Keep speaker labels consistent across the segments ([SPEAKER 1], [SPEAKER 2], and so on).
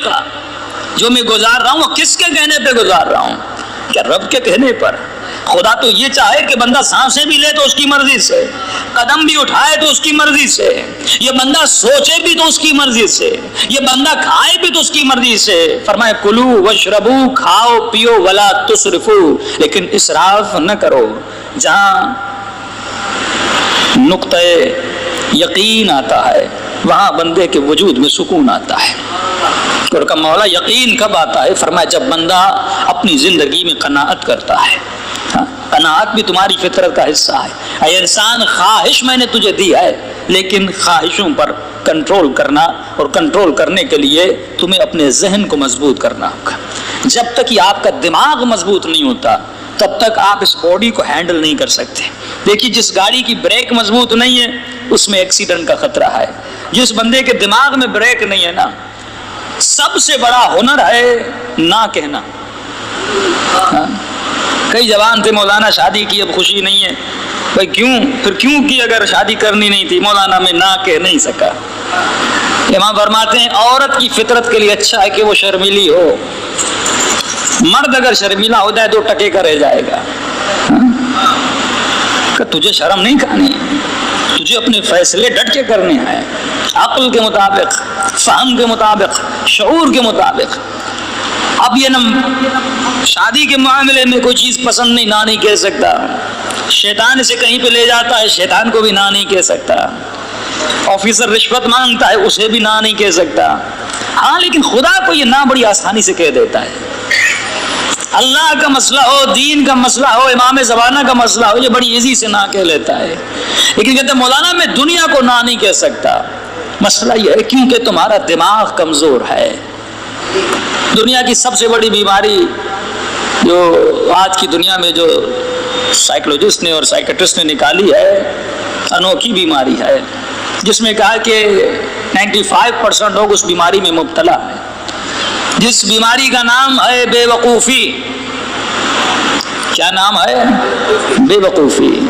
[SPEAKER 1] طریقہ جو میں گزار رہا ہوں وہ کس کے کہنے پہ گزار رہا ہوں؟ کیا رب کے کہنے پر؟ خدا تو یہ چاہے کہ بندہ سانسیں بھی لے تو اس کی مرضی سے، قدم بھی اٹھائے تو اس کی مرضی سے، یہ بندہ سوچے بھی تو اس کی مرضی سے، یہ بندہ کھائے بھی تو اس کی مرضی سے۔ فرمائے کلو واشربو، کھاؤ پیو، ولا تسرفو، لیکن اسراف نہ کرو۔ جہاں نقطۂ یقین آتا ہے وہاں بندے کے وجود میں سکون آتا ہے۔ اور کہ مولا یقین کب آتا ہے؟ فرمایا جب بندہ اپنی زندگی میں قناعت کرتا ہے۔ قناعت بھی تمہاری فطرت کا حصہ ہے۔ اے انسان، خواہش میں نے تجھے دی ہے، لیکن خواہشوں پر کنٹرول کرنا، اور کنٹرول کرنے کے لیے تمہیں اپنے ذہن کو مضبوط کرنا ہوگا۔ جب تک یہ آپ کا دماغ مضبوط نہیں ہوتا تب تک آپ اس باڈی کو ہینڈل نہیں کر سکتے۔ دیکھیے جس گاڑی کی بریک مضبوط نہیں ہے اس میں ایکسیڈنٹ کا خطرہ ہے۔ جس بندے کے دماغ میں بریک نہیں ہے نا، سب سے بڑا ہنر ہے نہ کہنا۔ کئی جوان تھے مولانا شادی کی اب خوشی نہیں ہے، بھائی کیوں؟ پھر کیوں کی؟ اگر شادی کرنی نہیں تھی مولانا میں نہ کہہ نہیں سکا۔ امام فرماتے ہیں عورت کی فطرت کے لیے اچھا ہے کہ وہ شرمیلی ہو۔ مرد اگر شرمیلا ہو جائے تو ٹکے کا رہ جائے گا۔ کہ تجھے شرم نہیں کھانی، تجھے اپنے فیصلے ڈٹ کے کرنے ہیں، عقل کے مطابق، فہم کے مطابق، شعور کے مطابق۔ اب یہ نہ شادی کے معاملے میں کوئی چیز پسند نہیں، نہ نہیں کہہ سکتا۔ شیطان اسے کہیں پہ لے جاتا ہے، شیطان کو بھی نہ نہیں کہہ سکتا۔ آفیسر رشوت مانگتا ہے، اسے بھی نہ نہیں کہہ سکتا۔ ہاں لیکن خدا کو یہ نہ بڑی آسانی سے کہہ دیتا ہے۔ اللہ کا مسئلہ ہو، دین کا مسئلہ ہو، امام زمانہ کا مسئلہ ہو، یہ بڑی ایزی سے نہ کہہ لیتا ہے۔ لیکن کہتے ہیں مولانا میں دنیا کو نہ نہیں کہہ سکتا۔ مسئلہ یہ ہے کیونکہ تمہارا دماغ کمزور ہے۔ دنیا کی سب سے بڑی بیماری جو آج کی دنیا میں جو سائیکولوجسٹ نے اور سائیکٹرسٹ نے نکالی ہے، انوکھی بیماری ہے، جس میں کہا کہ 95% لوگ اس بیماری میں مبتلا ہیں، جس بیماری کا نام ہے بے وقوفی۔ کیا نام ہے؟ بے وقوفی۔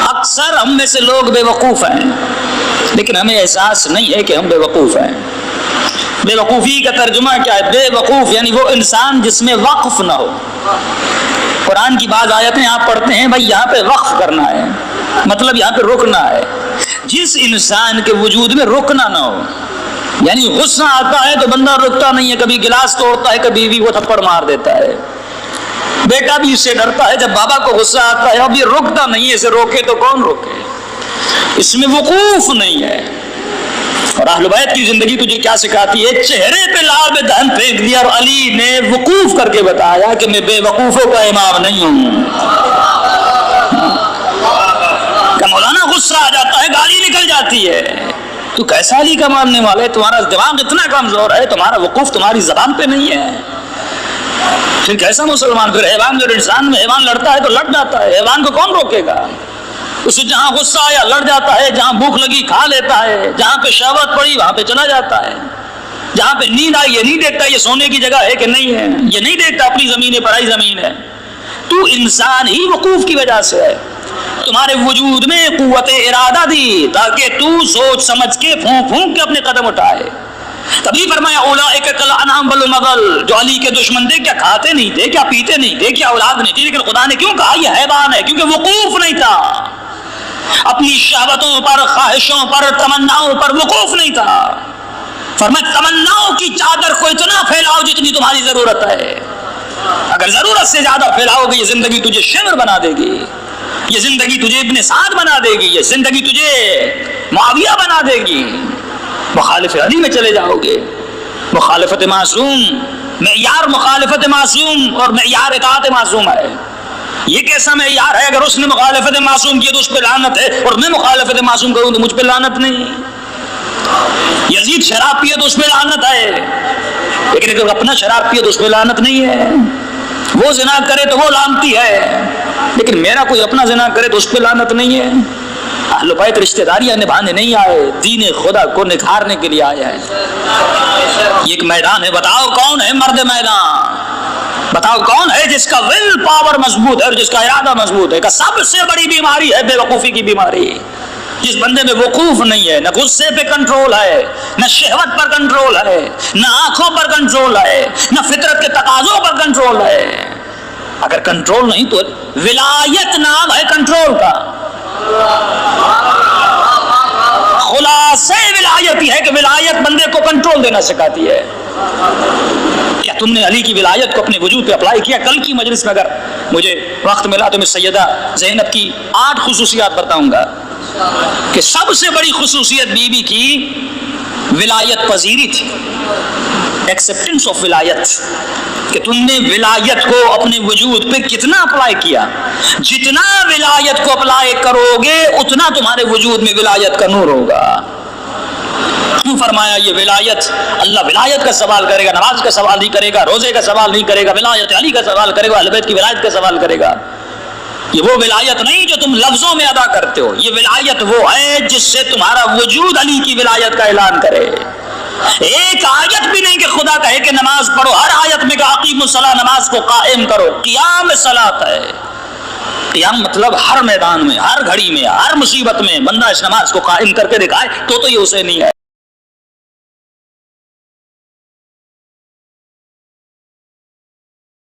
[SPEAKER 1] اکثر ہم میں سے لوگ بے وقوف ہیں، لیکن ہمیں احساس نہیں ہے کہ ہم بے وقوف ہیں۔ بے وقوفی کا ترجمہ کیا ہے؟ بے وقوف یعنی وہ انسان جس میں وقف نہ ہو۔ قرآن کی بعض آیتیں آپ پڑھتے ہیں، بھائی یہاں پہ وقف کرنا ہے، مطلب یہاں پہ رکنا ہے۔ جس انسان کے وجود میں رکنا نہ ہو، یعنی غصہ آتا ہے تو بندہ رکتا نہیں ہے، کبھی گلاس توڑتا ہے، کبھی بھی وہ تھپڑ مار دیتا ہے۔ بیٹا بھی اس سے ڈرتا ہے جب بابا کو غصہ آتا ہے، اب یہ رکتا نہیں ہے، اسے روکے تو کون روکے؟ اس میں وقوف نہیں ہے۔ اور اہل بیت کی زندگی تجھے کیا سکھاتی ہے؟ چہرے پہ لعاب دہن پھینک دیا اور علی نے وقوف کر کے بتایا کہ میں بے وقوفوں کا امام نہیں ہوں۔ کہ مولانا غصہ آ جاتا ہے، گالی نکل جاتی ہے، تو کیسا علی کا ماننے والا ہے؟ تمہارا دماغ اتنا کمزور ہے، تمہارا وقوف تمہاری زبان پہ نہیں ہے، پھر کیسا مسلمان؟ پھر حیوان جو انسان میں حیوان لڑتا ہے تو لڑ جاتا ہے، حیوان کو کون روکے گا؟ اسے جہاں غصہ آیا لڑ جاتا ہے، جہاں بھوک لگی کھا لیتا ہے، جہاں پہ شہوت پڑی وہاں پہ چلا جاتا ہے، جہاں پہ نیند آئی یہ نہیں دیکھتا یہ سونے کی جگہ ہے کہ نہیں ہے، یہ نہیں دیکھتا اپنی زمین ہے پرائی زمین ہے۔ تو انسان ہی وقوف کی وجہ سے ہے۔ تمہارے وجود میں قوت ارادہ دی تاکہ تو سوچ سمجھ کے پھونک پھونک کے اپنے قدم اٹھائے۔ تبھی فرمایا اولئک کالانعام بل هم اضل، جو علی کے دشمن تھے، کیا کھاتے نہیں تھے، کیا پیتے نہیں تھے، کیا اولاد نہیں تھی، لیکن خدا نے کیوں کہا یہ حیوان ہے؟ کیونکہ وقوف نہیں تھا، اپنی شہوتوں پر، خواہشوں پر، تمناؤں پر وقوف نہیں تھا۔ فرمایا تمناؤں کی چادر کو اتنا پھیلاؤ جتنی تمہاری ضرورت ہے، اگر ضرورت سے زیادہ پھیلاؤ گے یہ زندگی تجھے شمر بنا دے گی، یہ زندگی تجھے ابن سعد بنا دے گی، یہ زندگی تجھے معاویہ بنا دے گی، مخالف علی میں چلے جاؤ گے۔ مخالفت معصوم، معیار مخالفت معصوم اور معیار اطاعت معصوم ہے۔ یہ کیسا معیار ہے؟ اگر اس نے مخالفت معصوم کی تو اس پہ لعنت ہے، اور میں مخالفت معصوم کروں تو مجھ پہ لعنت نہیں۔ یزید شراب پیے تو اس پہ لعنت ہے، لیکن اگر اپنا شراب پیے تو اس پہ لعنت نہیں ہے۔ وہ زنا کرے تو وہ لعنتی ہے، لیکن میرا کوئی اپنا زنا کرے تو اس پہ لعنت نہیں ہے۔ اہل بیت رشتہ داریاں نبھانے نہیں آئے، دین خدا کو نکھارنے کے لیے آیا ہے۔ یہ ایک میدان ہے، بتاؤ کون ہے مرد میدان؟ بتاؤ کون ہے جس کا ول پاور مضبوط ہے اور جس کا ارادہ مضبوط ہے؟ کہ سب سے بڑی بیماری ہے بے وقوفی کی بیماری۔ جس بندے میں وقوف نہیں ہے، نہ غصے پہ کنٹرول ہے، نہ شہوت پر کنٹرول ہے، نہ آنکھوں پر کنٹرول ہے، نہ فطرت کے تقاضوں پر کنٹرول ہے، اگر کنٹرول نہیں تو ولایت نام ہے کنٹرول کا۔ خلاصے ولایت یہ ہے کہ ولایت بندے کو کنٹرول دینا سکھاتی ہے۔ کیا تم نے علی کی ولایت کو اپنے وجود پہ اپلائی کیا؟ کل کی مجلس میں اگر مجھے وقت ملا تو میں سیدہ زینب کی 8 خصوصیات بتاؤں گا کہ سب سے بڑی خصوصیت بی بی کی ولایت پذیری تھی، ایکسپٹنس آف ولایت، کہ تم نے ولایت کو اپنے وجود پہ کتنا اپلائی کیا۔ جتنا ولایت کو اپلائی کرو گے اتنا تمہارے وجود میں ولایت کا نور ہوگا۔ کیوں فرمایا یہ ولایت؟ اللہ ولایت کا سوال کرے گا، نماز کا سوال نہیں کرے گا، روزے کا سوال نہیں کرے گا، ولایت علی کا سوال کرے گا، اہل بیت کی ولایت کا سوال کرے گا۔ یہ وہ ولایت نہیں جو تم لفظوں میں ادا کرتے ہو، یہ ولایت وہ ہے جس سے تمہارا وجود علی کی ولایت کا اعلان کرے۔ ایک آیت بھی نہیں کہ خدا کہے کہ نماز پڑھو، ہر آیت میں کہ اقیموا الصلاۃ، نماز کو قائم کرو، قیام صلاۃ ہے۔ قیام مطلب ہر میدان میں، ہر گھڑی میں، ہر مصیبت میں بندہ اس نماز کو قائم کر کے دکھائے تو یہ اسے نہیں ہے۔